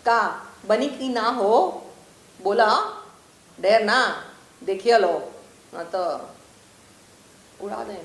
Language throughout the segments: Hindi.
का बनी की ना हो बोला डेर ना देखिए लो ना तो उड़ा दें.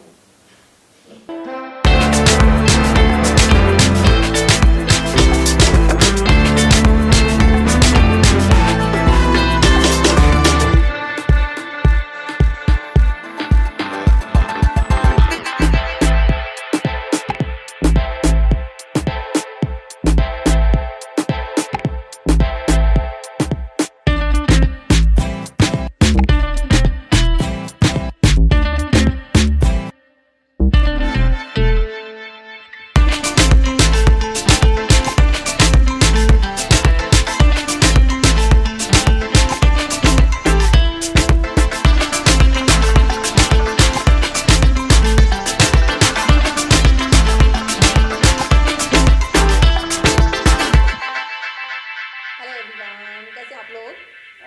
हेलो एवरीवन, कैसे आप लोग?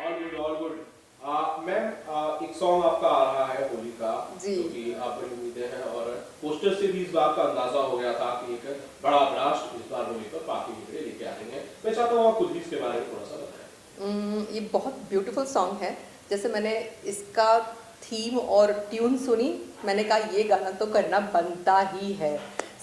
All good all good. Ma'am, एक सॉन्ग आपका आ रहा है होली का जी. जो कि आप बड़ी उम्मीदें हैं और पोस्टर से भी इस बात का अंदाजा हो गया था कि एक बड़ा ब्लास्ट इस बार होली पर पार्टी के लिए लेके आ रहे हैं. मैं चाहता हूँ आप खुद भी इसके बारे में थोड़ा सा बताएं. ये बहुत ब्यूटीफुल सॉन्ग है. जैसे मैंने इसका थीम और ट्यून सुनी, मैंने कहा ये गाना तो करना बनता ही है.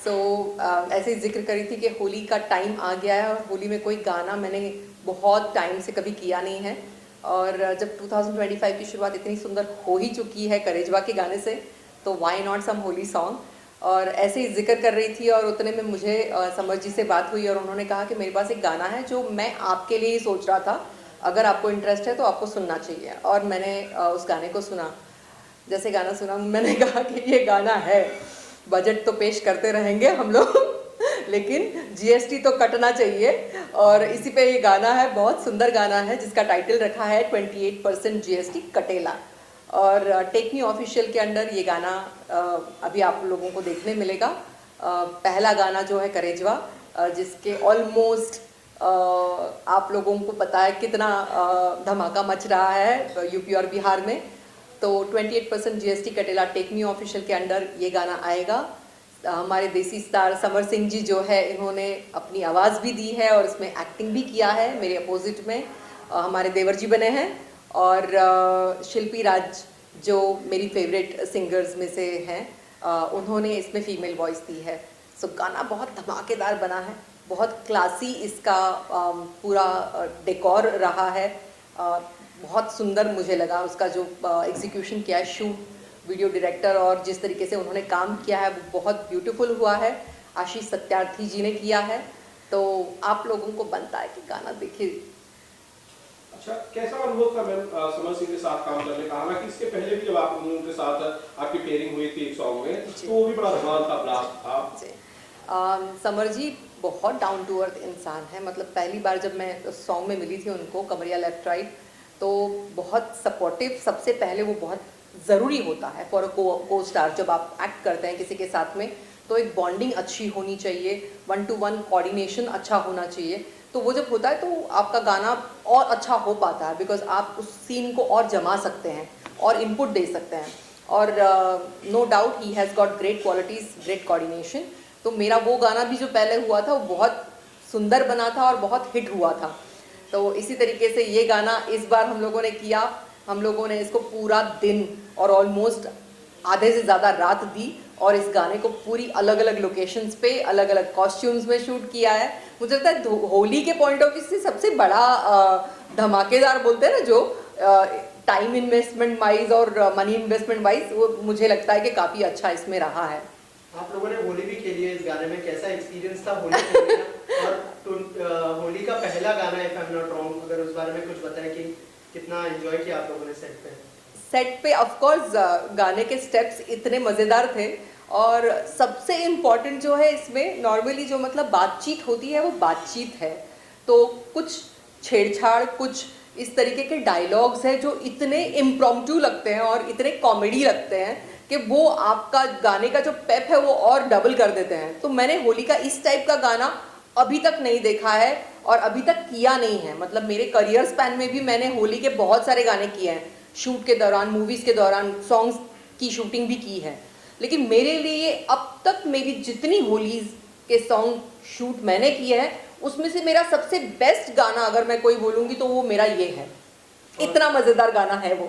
सो ऐसे ही जिक्र करी थी कि होली का टाइम आ गया है और होली में कोई गाना मैंने बहुत टाइम से कभी किया नहीं है. और जब 2025 की शुरुआत इतनी सुंदर हो ही चुकी है करेजवा के गाने से, तो why not some Holi song. और ऐसे ही जिक्र कर रही थी और उतने में मुझे समर जी से बात हुई और उन्होंने कहा कि मेरे पास एक गाना है जो मैं आपके लिए ही सोच रहा था, अगर आपको इंटरेस्ट है तो आपको सुनना चाहिए. और मैंने उस गाने को सुना. जैसे गाना सुना मैंने कहा कि ये गाना है, बजट तो पेश करते रहेंगे हम लोग लेकिन जीएसटी तो कटना चाहिए. और इसी पे ये गाना है, बहुत सुंदर गाना है जिसका टाइटल रखा है 28% जीएसटी कटेला. और टेक मी ऑफिशियल के अंडर ये गाना अभी आप लोगों को देखने मिलेगा. पहला गाना जो है करेजवा, जिसके ऑलमोस्ट आप लोगों को पता है कितना धमाका मच रहा है यूपी और बिहार में. तो 28% जीएसटी कटेला टेक मी ऑफिशियल के अंडर ये गाना आएगा. हमारे देसी स्टार समर सिंह जी जो है, इन्होंने अपनी आवाज़ भी दी है और इसमें एक्टिंग भी किया है. मेरे अपोजिट में हमारे देवर जी बने हैं और शिल्पी राज जो मेरी फेवरेट सिंगर्स में से हैं, उन्होंने इसमें फीमेल वॉइस दी है. सो गाना बहुत धमाकेदार बना है, बहुत क्लासी इसका पूरा डेकोर रहा है. बहुत सुंदर मुझे लगा उसका जो एग्जीक्यूशन किया है, शूट, वीडियो डायरेक्टर और जिस तरीके से उन्होंने काम किया है वो बहुत ब्यूटीफुल हुआ है. आशीष सत्यार्थी जी ने किया है. तो आप लोगों को बनता है कि गाना देखिए. अच्छा, कैसा अनुभव था मैम समर सिंह के साथ काम करने का? हालांकि इसके पहले भी जब आप उनके साथ आपकी पेयरिंग हुई थी एक सॉन्ग में, तो वो भी बड़ा धमाल था, ब्लास्ट था. समर जी बहुत डाउन टू अर्थ इंसान है. मतलब पहली बार जब मैं उस सॉन्ग में मिली थी उनको, कमरिया लेफ्ट राइट, तो बहुत सपोर्टिव. सबसे पहले वो बहुत ज़रूरी होता है फॉर अ को स्टार. जब आप एक्ट करते हैं किसी के साथ में तो एक बॉन्डिंग अच्छी होनी चाहिए, 1-to-1 कोऑर्डिनेशन अच्छा होना चाहिए. तो वो जब होता है तो आपका गाना और अच्छा हो पाता है, बिकॉज आप उस सीन को और जमा सकते हैं और इनपुट दे सकते हैं. और no doubt he has got great qualities, great coordination. तो मेरा वो गाना भी जो पहले हुआ था वो बहुत सुंदर बना था और बहुत हिट हुआ था. तो इसी तरीके से ये गाना इस बार हम लोगों ने किया. हम लोगों ने इसको पूरा दिन और ऑलमोस्ट आधे से ज़्यादा रात दी और इस गाने को पूरी अलग अलग लोकेशंस पे अलग अलग कॉस्ट्यूम्स में शूट किया है. मुझे लगता है होली के पॉइंट ऑफ व्यू से सबसे बड़ा धमाकेदार बोलते हैं ना, जो टाइम इन्वेस्टमेंट वाइज और मनी इन्वेस्टमेंट वाइज, वो मुझे लगता है कि काफ़ी अच्छा इसमें रहा है. आप लोगों ने होली भी खेली है इस गाने में, कैसा एक्सपीरियंस था होली खेलने का? और होली का पहला गाना, if I am not wrong, अगर उस बारे में कुछ बताएं कि कितना एंजॉय किया आप लोगों ने सेट पे? सेट पे ऑफ कोर्स गाने के स्टेप्स इतने मज़ेदार थे. और सबसे इम्पॉर्टेंट जो है इसमें, नॉर्मली जो मतलब बातचीत होती है वो बातचीत है. तो कुछ छेड़छाड़, कुछ इस तरीके के डायलॉग्स हैं जो इतने इम्प्रॉम्प्टू लगते हैं और इतने कॉमेडी लगते हैं कि वो आपका गाने का जो पेप है वो और डबल कर देते हैं. तो मैंने होली का इस टाइप का गाना अभी तक नहीं देखा है और अभी तक किया नहीं है. मतलब मेरे करियर स्पैन में भी मैंने होली के बहुत सारे गाने किए हैं, शूट के दौरान, मूवीज़ के दौरान सॉन्ग्स की शूटिंग भी की है. लेकिन मेरे लिए अब तक मेरी जितनी होलीज़ के सॉन्ग शूट मैंने किए हैं, उसमें से मेरा सबसे बेस्ट गाना अगर मैं कोई बोलूँगी तो वो मेरा ये है। इतना मज़ेदार गाना है वो।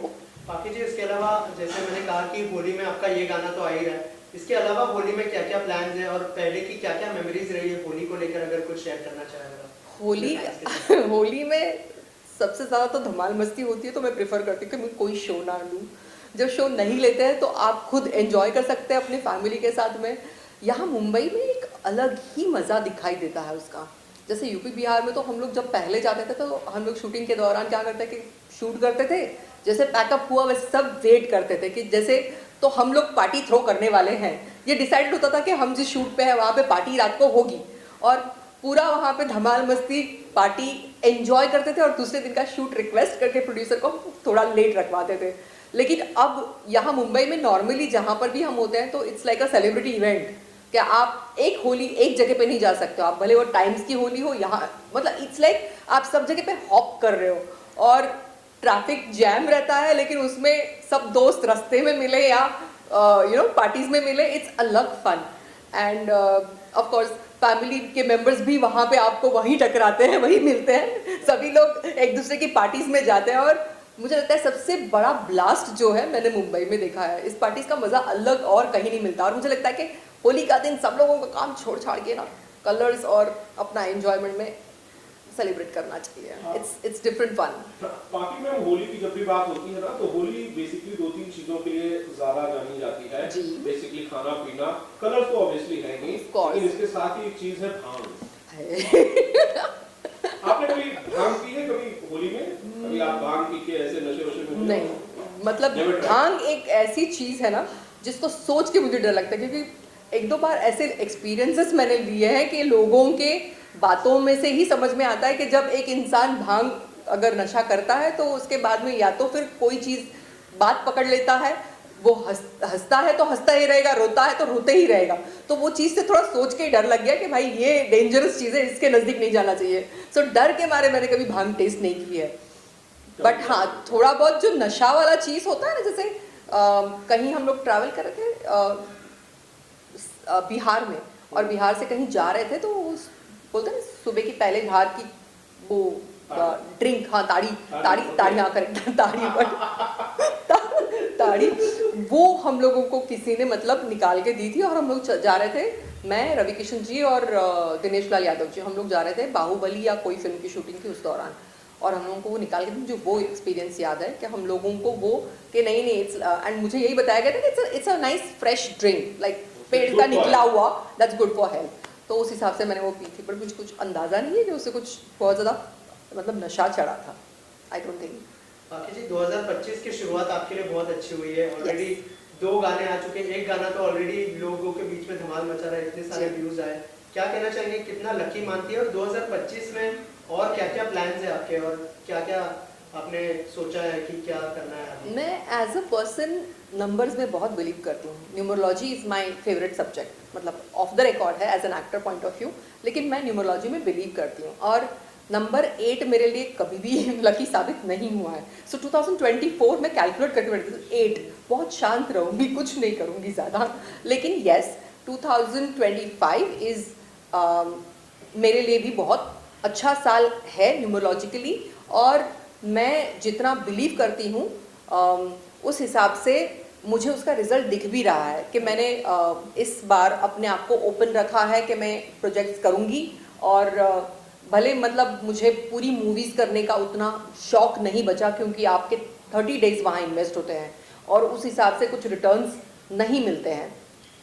बाकी जी इसके अलावा जैसे मैंने कहा कि होली में आपका ये गाना तो आ ही रहा है, इसके अलावा होली में क्या क्या प्लान्स हैं और पहले की क्या क्या मेमोरीज रही है होली को लेकर, अगर कुछ शेयर करना चाहें? होली में सबसे ज़्यादा तो धमाल मस्ती होती है, तो मैं प्रेफर करती हूँ कि मैं कोई शो ना लूँ। जब शो नहीं लेते हैं तो आप खुद एंजॉय कर सकते हैं अपनी फैमिली के साथ में। यहाँ मुंबई में एक अलग ही मज़ा दिखाई देता है उसका। जैसे यूपी बिहार में तो हम लोग जब पहले जाते थे तो हम लोग शूटिंग के दौरान क्या करते कि शूट करते थे, जैसे पैकअप हुआ वैसे सब वेट करते थे कि जैसे तो हम लोग पार्टी थ्रो करने वाले हैं। ये डिसाइड होता था कि हम जिस शूट पे हैं वहाँ पे पार्टी रात को होगी और पूरा वहाँ पे धमाल मस्ती पार्टी एंजॉय करते थे और दूसरे दिन का शूट रिक्वेस्ट करके प्रोड्यूसर को थोड़ा लेट रखवाते थे। लेकिन अब यहाँ मुंबई में नॉर्मली जहाँ पर भी हम होते हैं तो it's like a celebrity event. क्या आप एक होली एक जगह पे नहीं जा सकते हो, आप भले वो टाइम्स की होली हो, यहाँ मतलब इट्स लाइक आप सब जगह पे हॉप कर रहे हो और ट्रैफिक जैम रहता है, लेकिन उसमें सब दोस्त रास्ते में मिले या पार्टीज में मिले, इट्स अलग fun. And of course family के मेंबर्स भी वहाँ पे आपको वहीं टकराते हैं, वहीं मिलते हैं, सभी लोग एक दूसरे की पार्टीज में जाते हैं। और मुझे लगता है सबसे बड़ा ब्लास्ट जो है मैंने मुंबई में देखा है, इस पार्टीज का मज़ा अलग और कहीं नहीं मिलता। और मुझे लगता है कि होली का दिन सब लोगों का काम छोड़ छाड़ के ना कलर्स और अपना एंजॉयमेंट में सेलिब्रेट करना चाहिए। हाँ। It's different fun. बाकी मैम होली की जब भी बात होती है ना तो होली बेसिकली 2-3 चीजों के लिए ज्यादा जानी जाती है। जी। बेसिकली खाना पीना, कलर्स तो ऑब्वियसली है ही, लेकिन इसके साथ ही एक चीज है भांग। आपने कभी भांग पी है कभी होली में? कभी आप भांग पी के ऐसे नशे वशे में? नहीं, मतलब भांग एक ऐसी चीज है ना जिसको सोच के मुझे डर लगता है, क्योंकि एक दो बार ऐसे एक्सपीरियंसेस मैंने लिए हैं कि लोगों के बातों में से ही समझ में आता है कि जब एक इंसान भांग अगर नशा करता है तो उसके बाद में या तो फिर कोई चीज़ बात पकड़ लेता है, वो हंसता है तो हंसता ही रहेगा, रोता है तो रोते ही रहेगा। तो वो चीज़ से थोड़ा सोच के डर लग गया कि भाई ये डेंजरस चीज़ है, इसके नज़दीक नहीं जाना चाहिए। सो डर के मारे मैंने कभी भांग टेस्ट नहीं की है। बट हाँ, थोड़ा बहुत जो नशा वाला चीज़ होता है ना, जैसे कहीं हम लोग ट्रैवल कर रहे थे बिहार में, और बिहार से कहीं जा रहे थे तो बोलते हैं सुबह की पहले धार की वो ड्रिंक, हाँ ताड़ी हाँ करेक्ट ताड़ी वो हम लोगों को किसी ने मतलब निकाल के दी थी। और हम लोग जा रहे थे, मैं, रवि किशन जी और दिनेश लाल यादव जी, हम लोग जा रहे थे बाहुबली या कोई फिल्म की शूटिंग थी उस दौरान, और हम लोगों को वो निकाल के दी। मुझे वो एक्सपीरियंस याद है कि हम लोगों को वो कि नहीं एंड मुझे यही बताया गया था कि it's a nice fresh drink, like पेड़ का निकला हुआ, दैट्स गुड फॉर हेल्थ। तो उस हिसाब से मैंने वो पी थी, पर मुझे कुछ अंदाज़ा नहीं है कि उससे कुछ बहुत ज़्यादा मतलब नशा चढ़ा था। I don't think. बाकी जी 2025 की शुरुआत आपके लिए बहुत अच्छी हुई है। ऑलरेडी 2 गाने आ चुके हैं, एक गाना तो ऑलरेडी लोगों के बीच में धमाल मचा रहा है, इतने सारे व्यूज आए, क्या कहना चाहेंगे, कितना लकी मानती है? और 2025 में और क्या क्या प्लान्स है आपके, और क्या क्या आपने सोचा है कि क्या करना है अभी? मैं एज अ पर्सन नंबर्स में बहुत बिलीव करती हूँ। Numerology is my favourite subject, मतलब ऑफ द रिकॉर्ड है as an actor point of view, लेकिन मैं न्यूमरोलॉजी में बिलीव करती हूँ। और नंबर 8 मेरे लिए कभी भी लकी साबित नहीं हुआ है। सो 2024 में कैलकुलेट करके बैठती हूँ 8, बहुत शांत रहूँगी, कुछ नहीं करूँगी ज़्यादा। लेकिन येस, 2025 इज़ मेरे लिए भी बहुत अच्छा साल है न्यूमरोलॉजिकली, और मैं जितना बिलीव करती हूँ उस हिसाब से मुझे उसका रिजल्ट दिख भी रहा है कि मैंने इस बार अपने आप को ओपन रखा है कि मैं प्रोजेक्ट्स करूँगी। और भले मतलब मुझे पूरी मूवीज़ करने का उतना शौक नहीं बचा, क्योंकि आपके 30 डेज वहाँ इन्वेस्ट होते हैं और उस हिसाब से कुछ रिटर्न्स नहीं मिलते हैं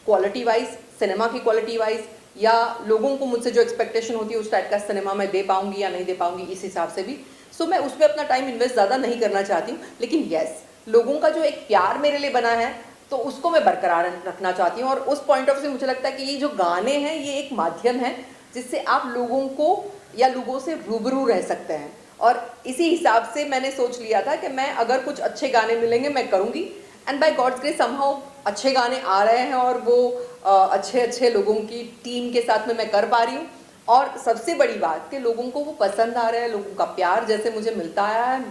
क्वालिटी वाइज, सिनेमा की क्वालिटी वाइज, या लोगों को मुझसे जो एक्सपेक्टेशन होती है उस टाइप का सिनेमा मैं दे पाऊँगी या नहीं दे पाऊँगी, इस हिसाब से भी। सो मैं उस पर अपना टाइम इन्वेस्ट ज़्यादा नहीं करना चाहती हूँ। लेकिन येस, लोगों का जो एक प्यार मेरे लिए बना है तो उसको मैं बरकरार रखना चाहती हूँ। और उस पॉइंट ऑफ व्यू मुझे लगता है कि ये जो गाने हैं ये एक माध्यम है जिससे आप लोगों को या लोगों से रूबरू रह सकते हैं। और इसी हिसाब से मैंने सोच लिया था कि मैं अगर कुछ अच्छे गाने मिलेंगे मैं करूँगी, and by God's grace somehow अच्छे गाने आ रहे हैं और वो अच्छे लोगों की टीम के साथ में मैं कर पा रही हूँ। और सबसे बड़ी बात कि लोगों को वो पसंद आ रहा है, लोगों का प्यार जैसे मुझे मिलता आया है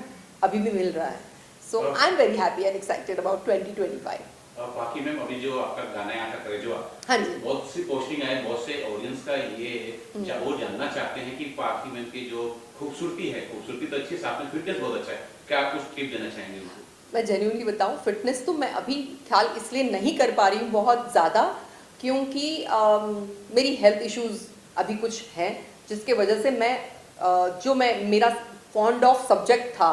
अभी भी मिल रहा है। So I am very happy and excited about 2025। बाकी मैम अभी जो आपका गाना है आटा करेजुआ, हाँ जी। बहुत सी पोस्टिंग आए, बहुत से ऑडियंस का ये वो जानना चाहते हैं कि पाखी मैम की जो खूबसूरती है, खूबसूरती तो अच्छी है, साथ में फिटनेस बहुत अच्छा है, क्या आप कुछ टिप देना चाहेंगे उनको? मैं जेन्युइनली बताऊं, फिटनेस तो मैं अभी ख्याल इसलिए नहीं कर पा रही हूँ बहुत ज़्यादा, क्योंकि मेरी हेल्थ इश्यूज अभी कुछ हैं, जिसके वजह से मैं जो मैं मेरा फॉन्ड ऑफ सब्जेक्ट था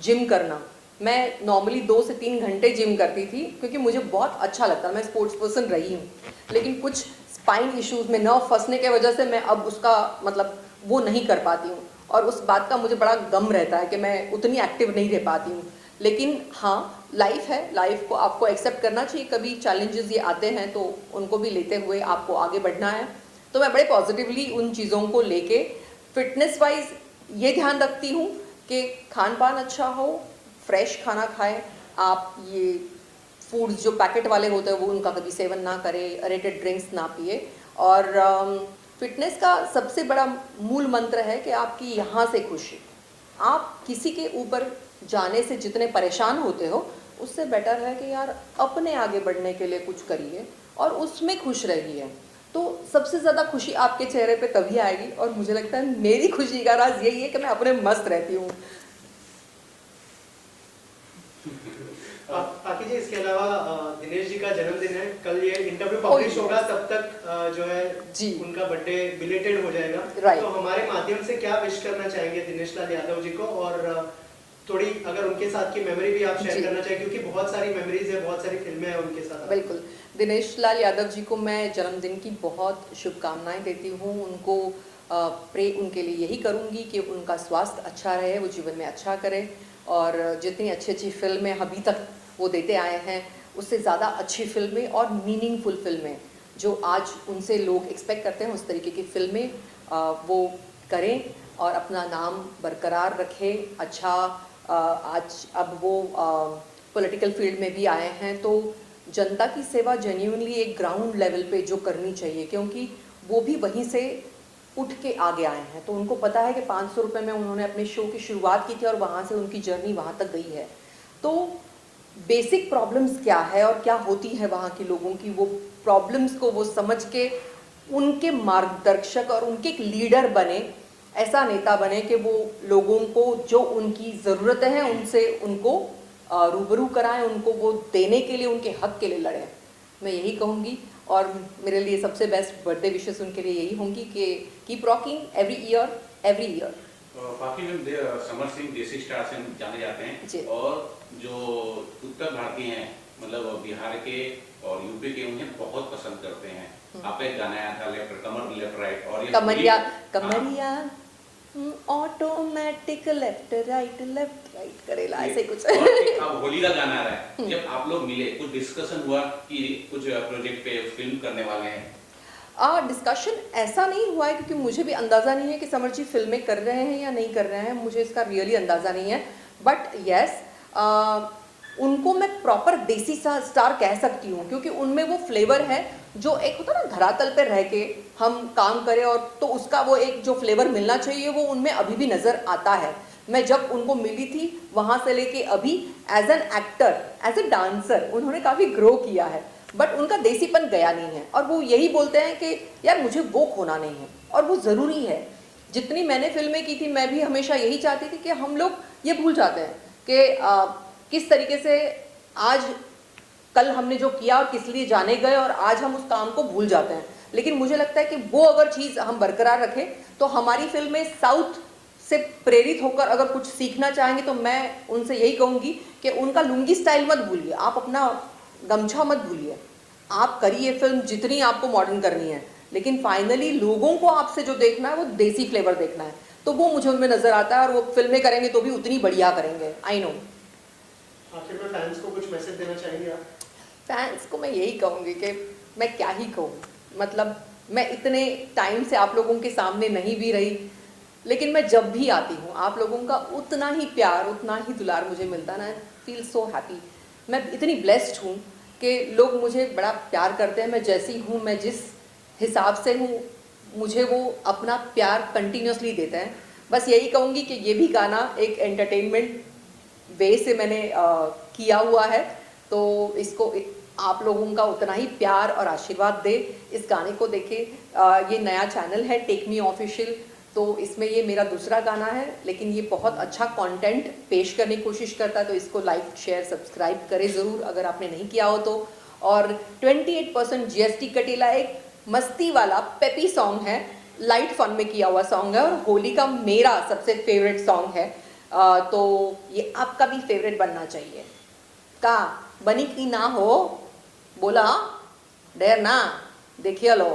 जिम करना, मैं नॉर्मली 2 से 3 घंटे जिम करती थी क्योंकि मुझे बहुत अच्छा लगता है, मैं स्पोर्ट्स पर्सन रही हूँ। लेकिन कुछ स्पाइन इश्यूज में नर्व फंसने के वजह से मैं अब उसका मतलब वो नहीं कर पाती हूँ, और उस बात का मुझे बड़ा गम रहता है कि मैं उतनी एक्टिव नहीं रह पाती हूँ। लेकिन हाँ, लाइफ है, लाइफ को आपको एक्सेप्ट करना चाहिए, कभी चैलेंजेस ये आते हैं तो उनको भी लेते हुए आपको आगे बढ़ना है। तो मैं बड़े पॉजिटिवली उन चीज़ों को लेके फिटनेस वाइज ये ध्यान रखती हूँ कि खान पान अच्छा हो, फ्रेश खाना खाएं, आप ये फूड्स जो पैकेट वाले होते हैं वो उनका कभी सेवन ना करें, अरेटेड ड्रिंक्स ना पिए। और फिटनेस का सबसे बड़ा मूल मंत्र है कि आपकी यहाँ से खुशी, आप किसी के ऊपर जाने से जितने परेशान होते हो उससे बेटर है कि यार अपने आगे बढ़ने के लिए कुछ करिए और उसमें खुश रहिए, तो सबसे ज़्यादा खुशी आपके चेहरे पे तभी आएगी। और मुझे लगता है मेरी खुशी का राज यही है कि मैं अपने मस्त रहती हूँ। बाकी जी इसके अलावा दिनेश जी का जन्मदिन है कल, ये इंटरव्यू पब्लिश होगा तब तक जो है जी उनका बर्थडे बिलेटेड हो जाएगा। Right. तो हमारे माध्यम से क्या विश करना चाहेंगे दिनेश लाल यादव जी को, और थोड़ी अगर उनके साथ की मेमोरी भी आप शेयर जी। करना चाहें, क्योंकि बहुत सारी मेमोरीज है, बहुत सारी फिल्में हैं उनके साथ। बिल्कुल, दिनेश लाल यादव जी को मैं जन्मदिन की बहुत शुभकामनाएं देती हूँ। उनको प्रे उनके लिए यही करूँगी कि उनका स्वास्थ्य अच्छा रहे, वो जीवन में अच्छा करे, और जितनी अच्छी अच्छी फिल्में अभी तक वो देते आए हैं उससे ज़्यादा अच्छी फिल्में और मीनिंगफुल फिल्में जो आज उनसे लोग एक्सपेक्ट करते हैं, उस तरीके की फिल्में वो करें और अपना नाम बरकरार रखें। अच्छा, आज अब वो पॉलिटिकल फील्ड में भी आए हैं, तो जनता की सेवा जेन्युइनली एक ग्राउंड लेवल पे जो करनी चाहिए, क्योंकि वो भी वहीं से उठ के आगे आए हैं, तो उनको पता है कि 500 रुपये में उन्होंने अपने शो की शुरुआत की थी और वहाँ से उनकी जर्नी वहाँ तक गई है। तो बेसिक प्रॉब्लम्स क्या है और क्या होती है वहाँ के लोगों की, वो प्रॉब्लम्स को वो समझ के उनके मार्गदर्शक और उनके एक लीडर बने, ऐसा नेता बने कि वो लोगों को जो उनकी ज़रूरतें हैं उनसे उनको रूबरू कराएं, उनको वो देने के लिए, उनके हक के लिए लड़ें। मैं यही कहूँगी, और मेरे लिए सबसे बेस्ट बर्थडे विशेस उनके लिए यही होंगी कि कीप रॉकिंग एवरी ईयर। बाकी मैम समर सिंह देसी स्टार से जाने जाते जी। हैं, और जो उत्तर भारतीय हैं, मतलब बिहार के और यूपी के, उन्हें बहुत पसंद करते हैं। आपका एक गाना आया था कमर लेफ्ट राइट, और ये कमरिया हाँ। कमरिया ऑटोमेटिक लेफ्ट राइट करेला, ऐसे कुछ। और एक अब होली का गाना आ रहा है, जब आप लोग मिले कुछ डिस्कशन हुआ कि कुछ प्रोजेक्ट पे फिल्म करने वाले हैं? डिस्कशन ऐसा नहीं हुआ है, क्योंकि मुझे भी अंदाज़ा नहीं है कि समर जी फिल्में कर रहे हैं या नहीं कर रहे हैं, मुझे इसका रियली अंदाज़ा नहीं है। बट यस, उनको मैं प्रॉपर देसी सा स्टार कह सकती हूँ, क्योंकि उनमें वो फ्लेवर है जो एक होता ना धरातल पे रह के हम काम करें, और तो उसका वो एक जो फ्लेवर मिलना चाहिए वो उनमें अभी भी नज़र आता है। मैं जब उनको मिली थी वहाँ से लेके अभी as an actor, as a dancer उन्होंने काफ़ी ग्रो किया है, बट उनका देसीपन गया नहीं है। और वो यही बोलते हैं कि यार मुझे वो खोना नहीं है, और वो ज़रूरी है। जितनी मैंने फिल्में की थी, मैं भी हमेशा यही चाहती थी कि हम लोग ये भूल जाते हैं कि किस तरीके से आज कल हमने जो किया और किस लिए जाने गए, और आज हम उस काम को भूल जाते हैं। लेकिन मुझे लगता है कि वो अगर चीज़ हम बरकरार रखें तो हमारी फिल्में साउथ से प्रेरित होकर अगर कुछ सीखना चाहेंगे तो मैं उनसे यही कहूँगी कि उनका लुंगी स्टाइल मत भूलिए, आप अपना गमछा मत भूलिए, आप करिए फिल्म जितनी आपको मॉडर्न करनी है, लेकिन फाइनली लोगों को आपसे जो देखना है वो देसी फ्लेवर देखना है, तो वो मुझे उनमें नज़र आता है। और वो फिल्में करेंगे तो भी उतनी बढ़िया करेंगे, आई नो। आखिर में फैंस को कुछ मैसेज देना चाहेंगे आप? फैंस को मैं यही कहूँगी कि मैं क्या ही कहूँ, मतलब मैं इतने टाइम से आप लोगों के सामने नहीं भी रही, लेकिन मैं जब भी आती हूँ आप लोगों का उतना ही प्यार, उतना ही दुलार मुझे मिलता ना, फील सो हैप्पी। मैं इतनी ब्लेस्ड हूँ कि लोग मुझे बड़ा प्यार करते हैं, मैं जैसी हूँ, मैं जिस हिसाब से हूँ, मुझे वो अपना प्यार कंटिन्यूसली देते हैं। बस यही कहूँगी कि ये भी गाना एक एंटरटेनमेंट वे से मैंने किया हुआ है, तो इसको आप लोगों का उतना ही प्यार और आशीर्वाद दे। इस गाने को देखे, ये नया चैनल है टेक मी ऑफिशियल, तो इसमें ये मेरा दूसरा गाना है, लेकिन ये बहुत अच्छा कंटेंट पेश करने की कोशिश करता है, तो इसको लाइक शेयर सब्सक्राइब करें ज़रूर अगर आपने नहीं किया हो तो। और 28% GST कटेला एक मस्ती वाला पेपी सॉन्ग है, लाइट फन में किया हुआ सॉन्ग है और होली का मेरा सबसे फेवरेट सॉन्ग है। तो ये आपका भी फेवरेट बनना चाहिए। का बनी की ना हो बोला, डेर ना देखिए लो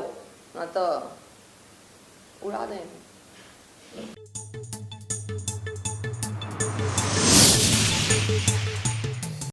ना तो उड़ा दें।